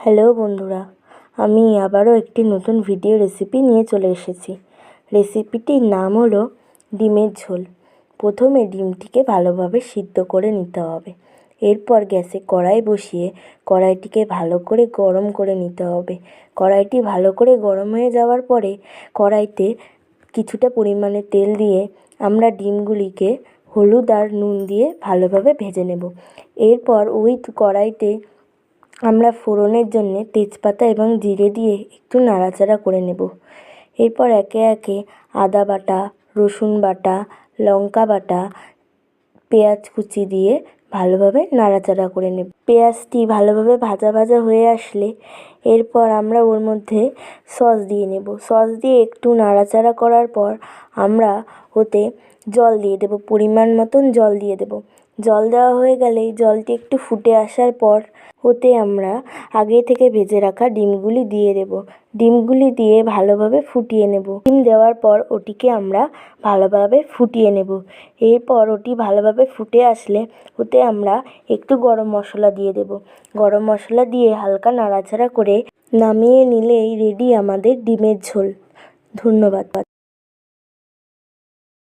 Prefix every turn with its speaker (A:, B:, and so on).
A: Hello বন্ধুরা, আমি আবারও একটি নতুন ভিডিও রেসিপি নিয়ে চলে এসেছি। রেসিপিটির নাম হলো ডিমের ঝোল। প্রথমে ডিমটিকে ভালোভাবে সিদ্ধ করে নিতে হবে। এরপর গ্যাসে কড়াই বসিয়ে কড়াইটিকে ভালো করে গরম করে নিতে হবে। কড়াইটি ভালো করে গরম হয়ে যাওয়ার পরে কড়াইতে কিছুটা পরিমাণে তেল দিয়ে আমরা ডিমগুলিকে হলুদ আর নুন দিয়ে ভালোভাবে ভেজে নেব। এরপর ওই কড়াইতে আমরা ফোড়নের জন্য তেজপাতা এবং জিরে দিয়ে একটু নাড়াচাড়া করে নেব। এরপর একে একে আদা বাটা, রসুন বাটা, লঙ্কা বাটা, পেঁয়াজ কুচি দিয়ে ভালোভাবে নাড়াচাড়া করে নেব। পেঁয়াজটি ভালোভাবে ভাজা ভাজা হয়ে আসলে এরপর আমরা ওর মধ্যে সস দিয়ে নেব। সস দিয়ে একটু নাড়াচাড়া করার পর আমরা ওতে জল দিয়ে দেব, পরিমাণ মতন জল দিয়ে দেব। জল দেওয়া হয়ে গেলে জলটি একটু ফুটে আসার পর ওতে আমরা আগে থেকে ভেজে রাখা ডিমগুলি দিয়ে দেব। ডিমগুলি দিয়ে ভালোভাবে ফুটিয়ে নেব। ডিম দেওয়ার পর ওটিকে আমরা ভালোভাবে ফুটিয়ে নেব। এরপর ওটি ভালোভাবে ফুটে আসলে ওতে আমরা একটু গরম মশলা দিয়ে দেব। গরম মশলা দিয়ে হালকা নাড়াচাড়া করে নামিয়ে নিলেই রেডি আমাদের ডিমের ঝোল। ধন্যবাদ।